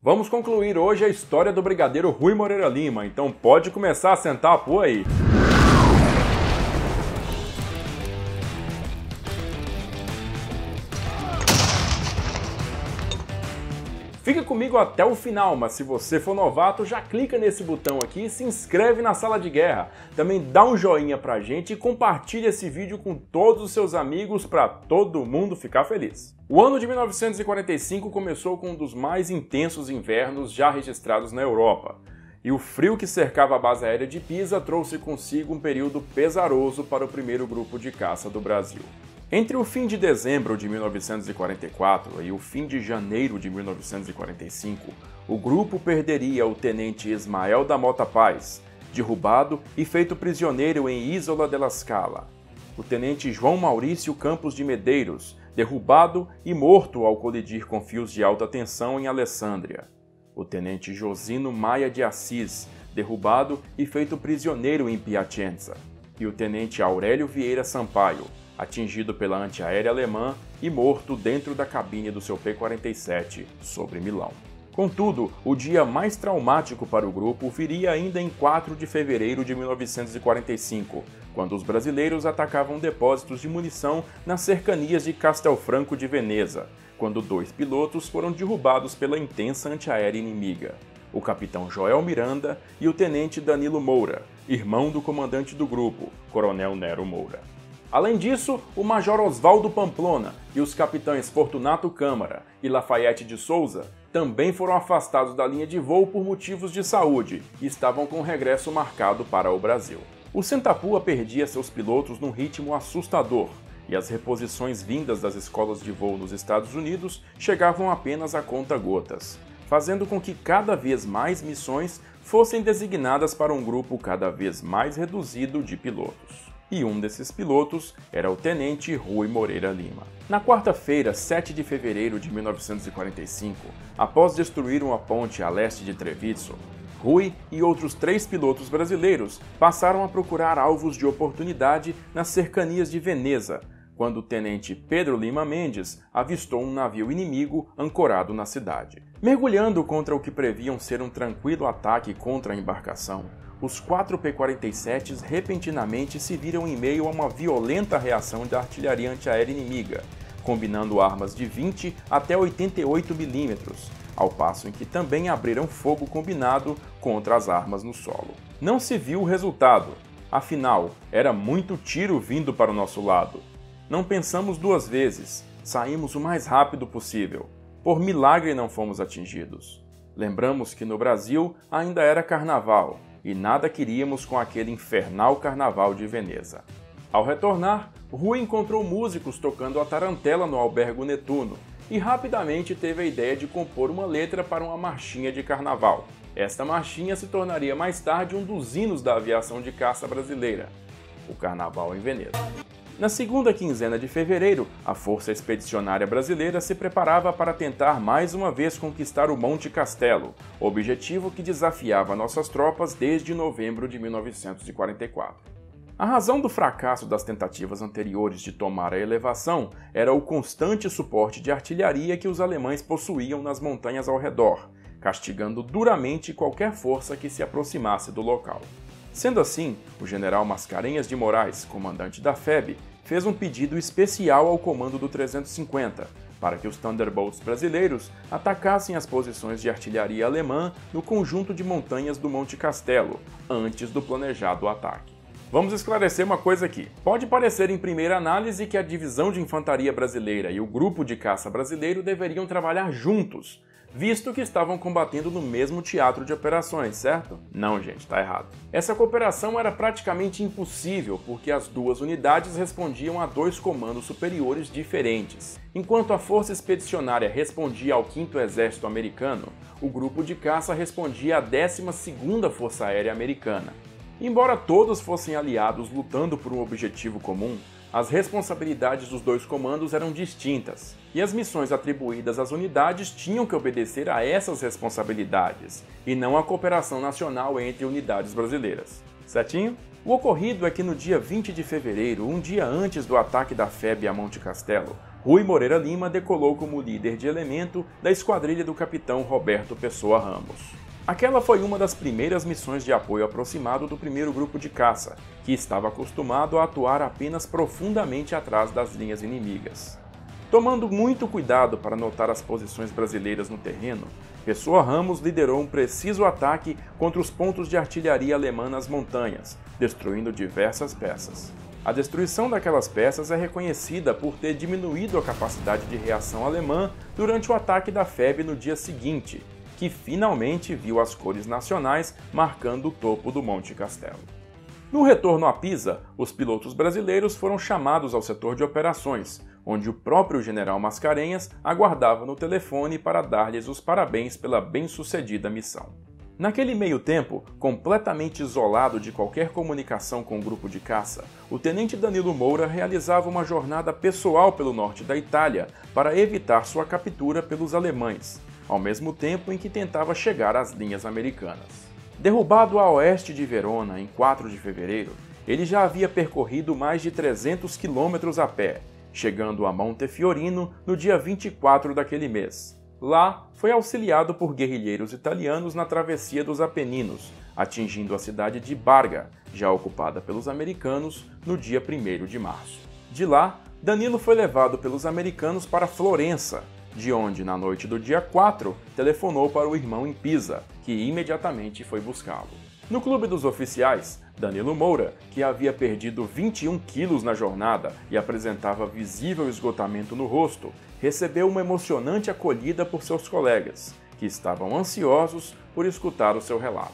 Vamos concluir hoje a história do brigadeiro Rui Moreira Lima, então pode começar a sentar a pô aí. Fica comigo até o final, mas se você for novato, já clica nesse botão aqui e se inscreve na Sala de Guerra. Também dá um joinha pra gente e compartilha esse vídeo com todos os seus amigos para todo mundo ficar feliz. O ano de 1945 começou com um dos mais intensos invernos já registrados na Europa. E o frio que cercava a base aérea de Pisa trouxe consigo um período pesaroso para o primeiro grupo de caça do Brasil. Entre o fim de dezembro de 1944 e o fim de janeiro de 1945, o grupo perderia o tenente Ismael da Mota Paz, derrubado e feito prisioneiro em Isola della Scala. O tenente João Maurício Campos de Medeiros, derrubado e morto ao colidir com fios de alta tensão em Alessandria. O tenente Josino Maia de Assis, derrubado e feito prisioneiro em Piacenza. E o tenente Aurélio Vieira Sampaio, atingido pela antiaérea alemã e morto dentro da cabine do seu P-47 sobre Milão. Contudo, o dia mais traumático para o grupo viria ainda em 4 de fevereiro de 1945, quando os brasileiros atacavam depósitos de munição nas cercanias de Castelfranco de Veneza, quando 2 pilotos foram derrubados pela intensa antiaérea inimiga, o capitão Joel Miranda e o tenente Danilo Moura, irmão do comandante do grupo, coronel Nero Moura. Além disso, o major Oswaldo Pamplona e os capitães Fortunato Câmara e Lafayette de Souza também foram afastados da linha de voo por motivos de saúde e estavam com regresso marcado para o Brasil. O Sentapua perdia seus pilotos num ritmo assustador e as reposições vindas das escolas de voo nos Estados Unidos chegavam apenas a conta-gotas, fazendo com que cada vez mais missões fossem designadas para um grupo cada vez mais reduzido de pilotos. E um desses pilotos era o tenente Rui Moreira Lima. Na quarta-feira, 7 de fevereiro de 1945, após destruir uma ponte a leste de Treviso, Rui e outros 3 pilotos brasileiros passaram a procurar alvos de oportunidade nas cercanias de Veneza, quando o tenente Pedro Lima Mendes avistou um navio inimigo ancorado na cidade. Mergulhando contra o que previam ser um tranquilo ataque contra a embarcação, os 4 P-47s repentinamente se viram em meio a uma violenta reação da artilharia antiaérea inimiga, combinando armas de 20 até 88 mm, ao passo em que também abriram fogo combinado contra as armas no solo. Não se viu o resultado, afinal, era muito tiro vindo para o nosso lado. Não pensamos 2 vezes, saímos o mais rápido possível. Por milagre não fomos atingidos. Lembramos que no Brasil ainda era carnaval, e nada queríamos com aquele infernal carnaval de Veneza. Ao retornar, Rui encontrou músicos tocando a tarantela no Albergo Netuno e rapidamente teve a ideia de compor uma letra para uma marchinha de carnaval. Esta marchinha se tornaria mais tarde um dos hinos da aviação de caça brasileira, o Carnaval em Veneza. Na segunda quinzena de fevereiro, a Força Expedicionária Brasileira se preparava para tentar mais uma vez conquistar o Monte Castelo, objetivo que desafiava nossas tropas desde novembro de 1944. A razão do fracasso das tentativas anteriores de tomar a elevação era o constante suporte de artilharia que os alemães possuíam nas montanhas ao redor, castigando duramente qualquer força que se aproximasse do local. Sendo assim, o general Mascarenhas de Moraes, comandante da FEB, fez um pedido especial ao comando do 350 para que os Thunderbolts brasileiros atacassem as posições de artilharia alemã no conjunto de montanhas do Monte Castelo, antes do planejado ataque. Vamos esclarecer uma coisa aqui. Pode parecer em primeira análise que a divisão de infantaria brasileira e o grupo de caça brasileiro deveriam trabalhar juntos, visto que estavam combatendo no mesmo teatro de operações, certo? Não, gente, tá errado. Essa cooperação era praticamente impossível porque as 2 unidades respondiam a 2 comandos superiores diferentes. Enquanto a Força Expedicionária respondia ao 5º Exército Americano, o grupo de caça respondia à 12ª Força Aérea Americana. Embora todos fossem aliados lutando por um objetivo comum, as responsabilidades dos 2 comandos eram distintas, e as missões atribuídas às unidades tinham que obedecer a essas responsabilidades, e não à cooperação nacional entre unidades brasileiras. Certinho? O ocorrido é que no dia 20 de fevereiro, um dia antes do ataque da FEB a Monte Castelo, Rui Moreira Lima decolou como líder de elemento da esquadrilha do capitão Roberto Pessoa Ramos. Aquela foi uma das primeiras missões de apoio aproximado do primeiro grupo de caça, que estava acostumado a atuar apenas profundamente atrás das linhas inimigas. Tomando muito cuidado para notar as posições brasileiras no terreno, Pessoa Ramos liderou um preciso ataque contra os pontos de artilharia alemã nas montanhas, destruindo diversas peças. A destruição daquelas peças é reconhecida por ter diminuído a capacidade de reação alemã durante o ataque da FEB no dia seguinte, que finalmente viu as cores nacionais marcando o topo do Monte Castelo. No retorno a Pisa, os pilotos brasileiros foram chamados ao setor de operações, onde o próprio general Mascarenhas aguardava no telefone para dar-lhes os parabéns pela bem-sucedida missão. Naquele meio tempo, completamente isolado de qualquer comunicação com o grupo de caça, o tenente Danilo Moura realizava uma jornada pessoal pelo norte da Itália para evitar sua captura pelos alemães, ao mesmo tempo em que tentava chegar às linhas americanas. Derrubado a oeste de Verona em 4 de fevereiro, ele já havia percorrido mais de 300 quilômetros a pé, chegando a Montefiorino no dia 24 daquele mês. Lá, foi auxiliado por guerrilheiros italianos na travessia dos Apeninos, atingindo a cidade de Barga, já ocupada pelos americanos, no dia 1º de março. De lá, Danilo foi levado pelos americanos para Florença, de onde, na noite do dia 4, telefonou para o irmão em Pisa, que imediatamente foi buscá-lo. No clube dos oficiais, Danilo Moura, que havia perdido 21 quilos na jornada e apresentava visível esgotamento no rosto, recebeu uma emocionante acolhida por seus colegas, que estavam ansiosos por escutar o seu relato.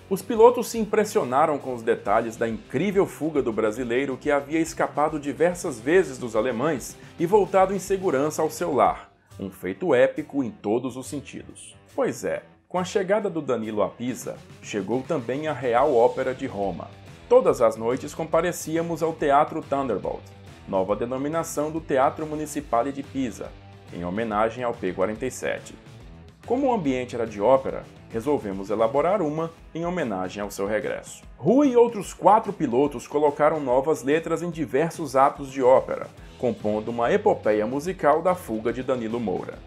Os pilotos se impressionaram com os detalhes da incrível fuga do brasileiro que havia escapado diversas vezes dos alemães e voltado em segurança ao seu lar, um feito épico em todos os sentidos. Pois é, com a chegada do Danilo a Pisa, chegou também a Real Ópera de Roma. Todas as noites comparecíamos ao Teatro Thunderbolt, nova denominação do Teatro Municipale de Pisa, em homenagem ao P-47. Como o ambiente era de ópera, resolvemos elaborar uma em homenagem ao seu regresso. Rui e outros 4 pilotos colocaram novas letras em diversos atos de ópera, compondo uma epopeia musical da fuga de Danilo Moura.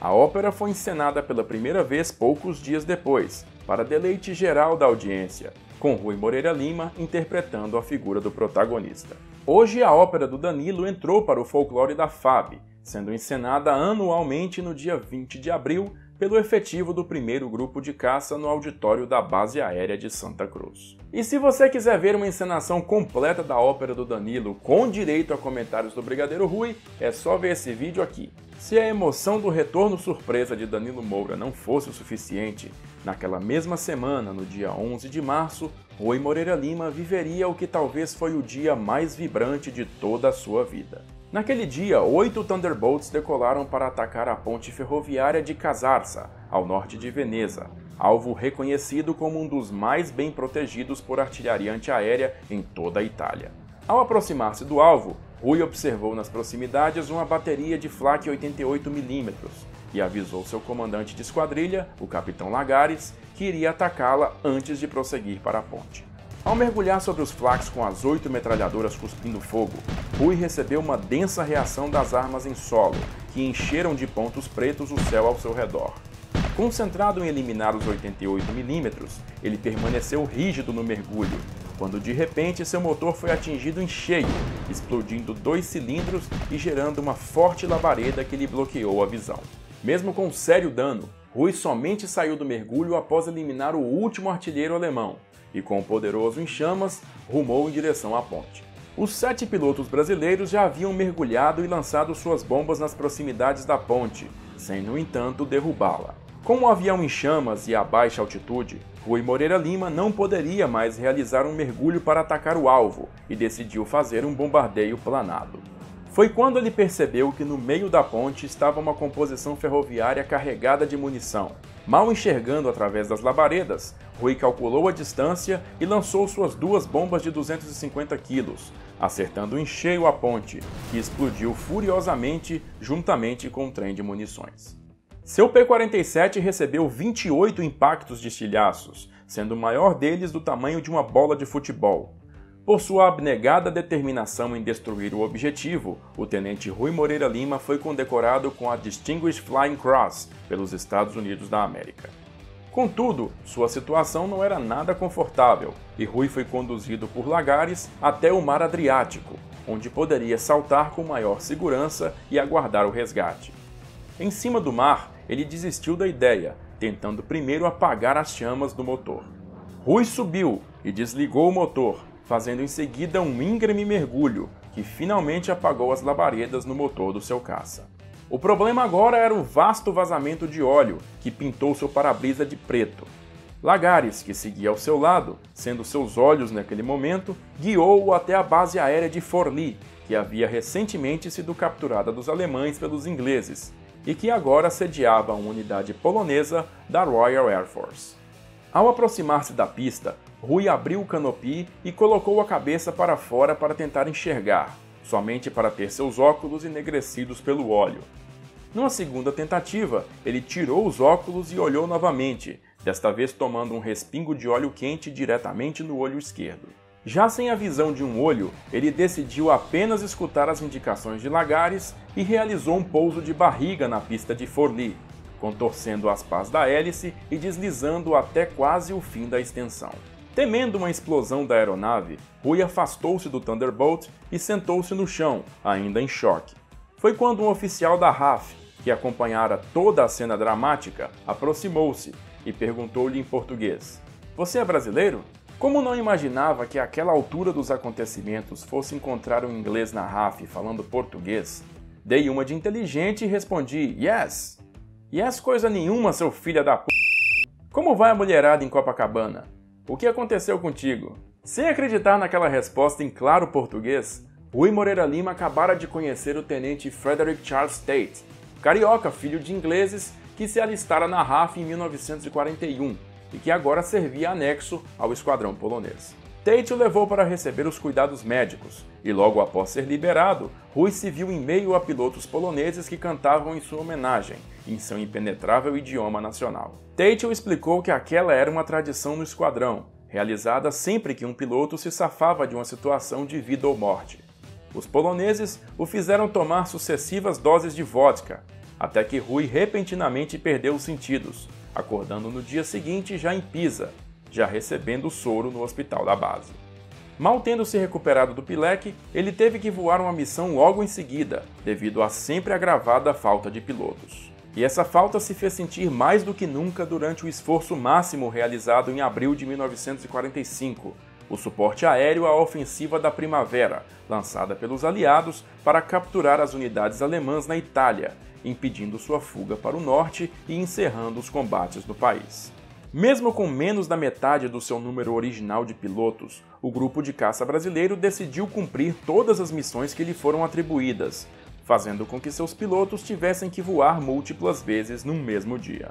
A ópera foi encenada pela primeira vez poucos dias depois, para deleite geral da audiência, com Rui Moreira Lima interpretando a figura do protagonista. Hoje a ópera do Danilo entrou para o folclore da FAB, sendo encenada anualmente no dia 20 de abril pelo efetivo do primeiro grupo de caça no auditório da Base Aérea de Santa Cruz. E se você quiser ver uma encenação completa da ópera do Danilo com direito a comentários do Brigadeiro Rui, é só ver esse vídeo aqui. Se a emoção do retorno surpresa de Danilo Moura não fosse o suficiente, naquela mesma semana, no dia 11 de março, Rui Moreira Lima viveria o que talvez foi o dia mais vibrante de toda a sua vida. Naquele dia, 8 Thunderbolts decolaram para atacar a ponte ferroviária de Casarsa, ao norte de Veneza, alvo reconhecido como um dos mais bem protegidos por artilharia antiaérea em toda a Itália. Ao aproximar-se do alvo, Rui observou nas proximidades uma bateria de flak 88mm e avisou seu comandante de esquadrilha, o capitão Lagares, que iria atacá-la antes de prosseguir para a ponte. Ao mergulhar sobre os flaks com as 8 metralhadoras cuspindo fogo, Rui recebeu uma densa reação das armas em solo, que encheram de pontos pretos o céu ao seu redor. Concentrado em eliminar os 88mm, ele permaneceu rígido no mergulho, quando de repente seu motor foi atingido em cheio, explodindo 2 cilindros e gerando uma forte labareda que lhe bloqueou a visão. Mesmo com sério dano, Rui somente saiu do mergulho após eliminar o último artilheiro alemão, e com o poderoso em chamas, rumou em direção à ponte. Os 7 pilotos brasileiros já haviam mergulhado e lançado suas bombas nas proximidades da ponte, sem, no entanto, derrubá-la. Com o avião em chamas e a baixa altitude, Rui Moreira Lima não poderia mais realizar um mergulho para atacar o alvo e decidiu fazer um bombardeio planado. Foi quando ele percebeu que no meio da ponte estava uma composição ferroviária carregada de munição. Mal enxergando através das labaredas, Rui calculou a distância e lançou suas 2 bombas de 250 quilos, acertando em cheio a ponte, que explodiu furiosamente juntamente com um trem de munições. Seu P-47 recebeu 28 impactos de estilhaços, sendo o maior deles do tamanho de uma bola de futebol. Por sua abnegada determinação em destruir o objetivo, o tenente Rui Moreira Lima foi condecorado com a Distinguished Flying Cross pelos Estados Unidos da América. Contudo, sua situação não era nada confortável e Rui foi conduzido por Lagares até o Mar Adriático, onde poderia saltar com maior segurança e aguardar o resgate. Em cima do mar, ele desistiu da ideia, tentando primeiro apagar as chamas do motor. Rui subiu e desligou o motor, fazendo em seguida um íngreme mergulho, que finalmente apagou as labaredas no motor do seu caça. O problema agora era o vasto vazamento de óleo, que pintou seu para-brisa de preto. Lagares, que seguia ao seu lado, sendo seus olhos naquele momento, guiou-o até a base aérea de Forli, que havia recentemente sido capturada dos alemães pelos ingleses, e que agora sediava uma unidade polonesa da Royal Air Force. Ao aproximar-se da pista, Rui abriu o canopy e colocou a cabeça para fora para tentar enxergar, somente para ter seus óculos enegrecidos pelo óleo. Numa segunda tentativa, ele tirou os óculos e olhou novamente, desta vez tomando um respingo de óleo quente diretamente no olho esquerdo. Já sem a visão de um olho, ele decidiu apenas escutar as indicações de Lagares e realizou um pouso de barriga na pista de Forli, contorcendo as pás da hélice e deslizando até quase o fim da extensão. Temendo uma explosão da aeronave, Rui afastou-se do Thunderbolt e sentou-se no chão, ainda em choque. Foi quando um oficial da RAF, que acompanhara toda a cena dramática, aproximou-se e perguntou-lhe em português: "Você é brasileiro?" Como não imaginava que àquela altura dos acontecimentos fosse encontrar um inglês na RAF falando português, dei uma de inteligente e respondi: "Yes!" "Yes coisa nenhuma, seu filho da p... Como vai a mulherada em Copacabana? O que aconteceu contigo?" Sem acreditar naquela resposta em claro português, Rui Moreira Lima acabara de conhecer o tenente Frederick Charles Tate, carioca filho de ingleses que se alistara na RAF em 1941 e que agora servia anexo ao esquadrão polonês. Tate o levou para receber os cuidados médicos e logo após ser liberado, Rui se viu em meio a pilotos poloneses que cantavam em sua homenagem, em seu impenetrável idioma nacional. Tate o explicou que aquela era uma tradição no esquadrão, realizada sempre que um piloto se safava de uma situação de vida ou morte. Os poloneses o fizeram tomar sucessivas doses de vodka, até que Rui repentinamente perdeu os sentidos, acordando no dia seguinte já em Pisa, já recebendo soro no hospital da base. Mal tendo se recuperado do pileque, ele teve que voar uma missão logo em seguida, devido à sempre agravada falta de pilotos. E essa falta se fez sentir mais do que nunca durante o esforço máximo realizado em abril de 1945, o suporte aéreo à ofensiva da Primavera, lançada pelos aliados para capturar as unidades alemãs na Itália, impedindo sua fuga para o norte e encerrando os combates no país. Mesmo com menos da metade do seu número original de pilotos, o grupo de caça brasileiro decidiu cumprir todas as missões que lhe foram atribuídas, fazendo com que seus pilotos tivessem que voar múltiplas vezes num mesmo dia.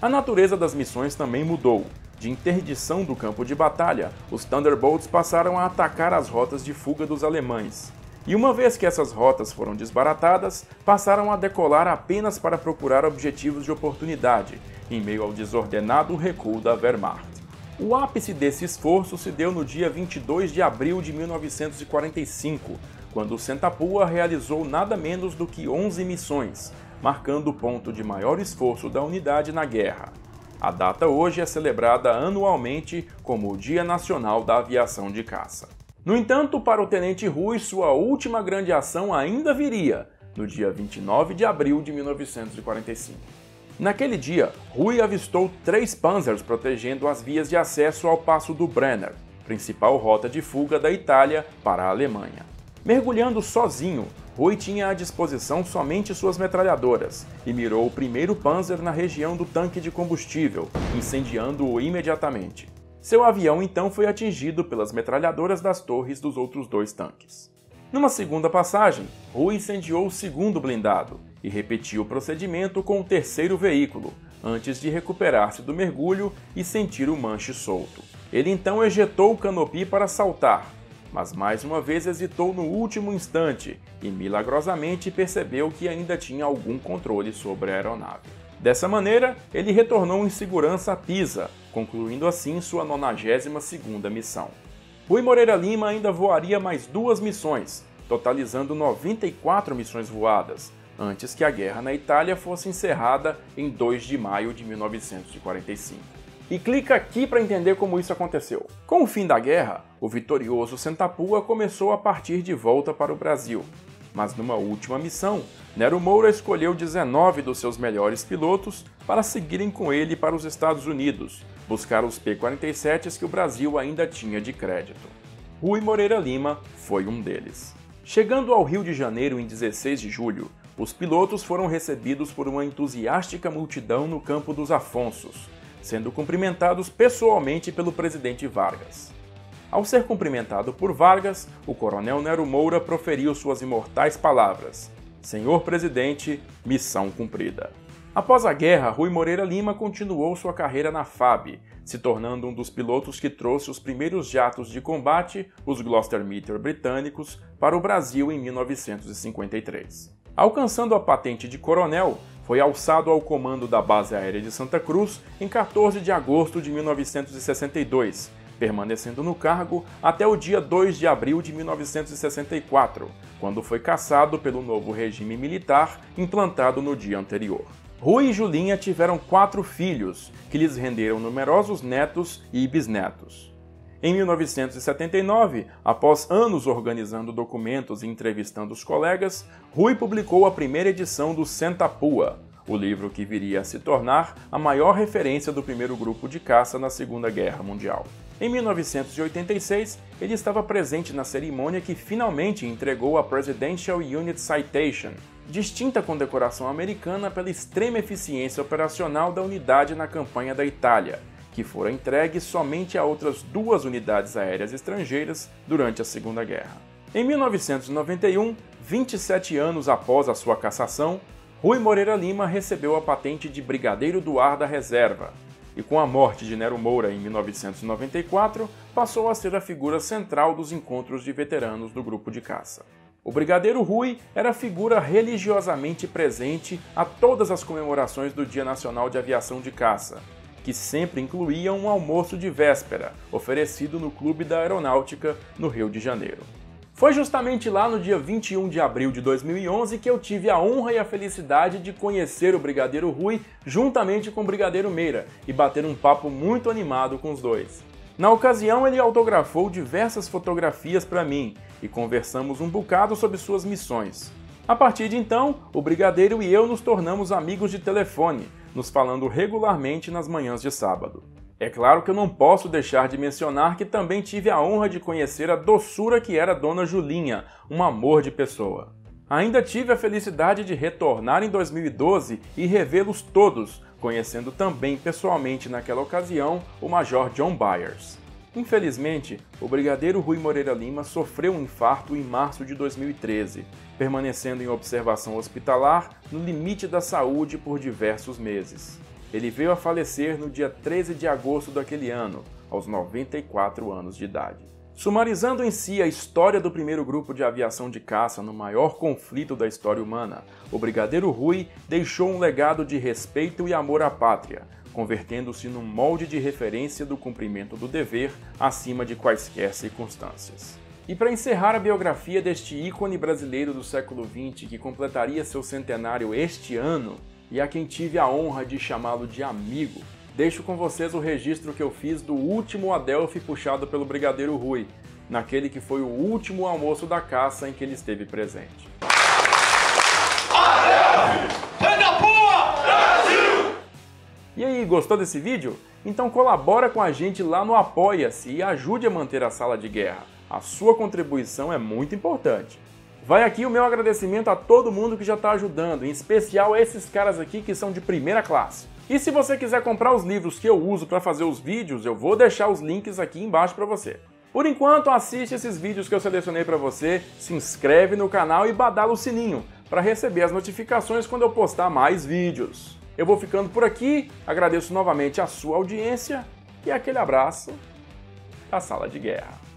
A natureza das missões também mudou. De interdição do campo de batalha, os Thunderbolts passaram a atacar as rotas de fuga dos alemães. E uma vez que essas rotas foram desbaratadas, passaram a decolar apenas para procurar objetivos de oportunidade, em meio ao desordenado recuo da Wehrmacht. O ápice desse esforço se deu no dia 22 de abril de 1945, quando o Sentapua realizou nada menos do que 11 missões, marcando o ponto de maior esforço da unidade na guerra. A data hoje é celebrada anualmente como o Dia Nacional da Aviação de Caça. No entanto, para o Tenente Rui, sua última grande ação ainda viria, no dia 29 de abril de 1945. Naquele dia, Rui avistou 3 Panzers protegendo as vias de acesso ao Passo do Brenner, principal rota de fuga da Itália para a Alemanha. Mergulhando sozinho, Rui tinha à disposição somente suas metralhadoras e mirou o primeiro Panzer na região do tanque de combustível, incendiando-o imediatamente. Seu avião então foi atingido pelas metralhadoras das torres dos outros 2 tanques. Numa segunda passagem, Rui incendiou o segundo blindado e repetiu o procedimento com o terceiro veículo, antes de recuperar-se do mergulho e sentir o manche solto. Ele então ejetou o canopy para saltar, mas mais uma vez hesitou no último instante e milagrosamente percebeu que ainda tinha algum controle sobre a aeronave. Dessa maneira, ele retornou em segurança a Pisa, concluindo assim sua 92ª missão. Rui Moreira Lima ainda voaria mais 2 missões, totalizando 94 missões voadas, antes que a guerra na Itália fosse encerrada em 2 de maio de 1945. E clica aqui para entender como isso aconteceu. Com o fim da guerra, o vitorioso Sentapua começou a partir de volta para o Brasil. Mas numa última missão, Nero Moura escolheu 19 dos seus melhores pilotos para seguirem com ele para os Estados Unidos, buscar os P-47s que o Brasil ainda tinha de crédito. Rui Moreira Lima foi um deles. Chegando ao Rio de Janeiro em 16 de julho, os pilotos foram recebidos por uma entusiástica multidão no Campo dos Afonsos, sendo cumprimentados pessoalmente pelo presidente Vargas. Ao ser cumprimentado por Vargas, o coronel Nero Moura proferiu suas imortais palavras: "Senhor presidente, missão cumprida". Após a guerra, Rui Moreira Lima continuou sua carreira na FAB, se tornando um dos pilotos que trouxe os primeiros jatos de combate, os Gloster Meteor britânicos, para o Brasil em 1953. Alcançando a patente de coronel, foi alçado ao comando da Base Aérea de Santa Cruz em 14 de agosto de 1962, permanecendo no cargo até o dia 2 de abril de 1964, quando foi cassado pelo novo regime militar implantado no dia anterior. Rui e Julinha tiveram 4 filhos, que lhes renderam numerosos netos e bisnetos. Em 1979, após anos organizando documentos e entrevistando os colegas, Rui publicou a primeira edição do Sentapua, o livro que viria a se tornar a maior referência do primeiro grupo de caça na Segunda Guerra Mundial. Em 1986, ele estava presente na cerimônia que finalmente entregou a Presidential Unit Citation, distinta condecoração americana pela extrema eficiência operacional da unidade na campanha da Itália, que fora entregue somente a outras 2 unidades aéreas estrangeiras durante a Segunda Guerra. Em 1991, 27 anos após a sua cassação, Rui Moreira Lima recebeu a patente de Brigadeiro do Ar da Reserva, e com a morte de Nero Moura em 1994, passou a ser a figura central dos encontros de veteranos do grupo de caça. O Brigadeiro Rui era figura religiosamente presente a todas as comemorações do Dia Nacional de Aviação de Caça, que sempre incluíam um almoço de véspera, oferecido no Clube da Aeronáutica, no Rio de Janeiro. Foi justamente lá no dia 21 de abril de 2011 que eu tive a honra e a felicidade de conhecer o Brigadeiro Rui juntamente com o Brigadeiro Meira e bater um papo muito animado com os dois. Na ocasião, ele autografou diversas fotografias para mim e conversamos um bocado sobre suas missões. A partir de então, o Brigadeiro e eu nos tornamos amigos de telefone, nos falando regularmente nas manhãs de sábado. É claro que eu não posso deixar de mencionar que também tive a honra de conhecer a doçura que era Dona Julinha, um amor de pessoa. Ainda tive a felicidade de retornar em 2012 e revê-los todos, conhecendo também pessoalmente naquela ocasião o Major John Byers. Infelizmente, o Brigadeiro Rui Moreira Lima sofreu um infarto em março de 2013, permanecendo em observação hospitalar no limite da saúde por diversos meses. Ele veio a falecer no dia 13 de agosto daquele ano, aos 94 anos de idade. Sumarizando em si a história do primeiro grupo de aviação de caça no maior conflito da história humana, o Brigadeiro Rui deixou um legado de respeito e amor à pátria, convertendo-se num molde de referência do cumprimento do dever acima de quaisquer circunstâncias. E para encerrar a biografia deste ícone brasileiro do século XX que completaria seu centenário este ano, e a quem tive a honra de chamá-lo de amigo, deixo com vocês o registro que eu fiz do último Adelphi puxado pelo Brigadeiro Rui, naquele que foi o último almoço da caça em que ele esteve presente. Adelphi! Sentapua! Brasil! E aí, gostou desse vídeo? Então colabora com a gente lá no Apoia-se e ajude a manter a Sala de Guerra. A sua contribuição é muito importante. Vai aqui o meu agradecimento a todo mundo que já está ajudando, em especial a esses caras aqui que são de primeira classe. E se você quiser comprar os livros que eu uso para fazer os vídeos, eu vou deixar os links aqui embaixo para você. Por enquanto, assiste esses vídeos que eu selecionei para você, se inscreve no canal e badala o sininho para receber as notificações quando eu postar mais vídeos. Eu vou ficando por aqui, agradeço novamente a sua audiência e aquele abraço da Sala de Guerra.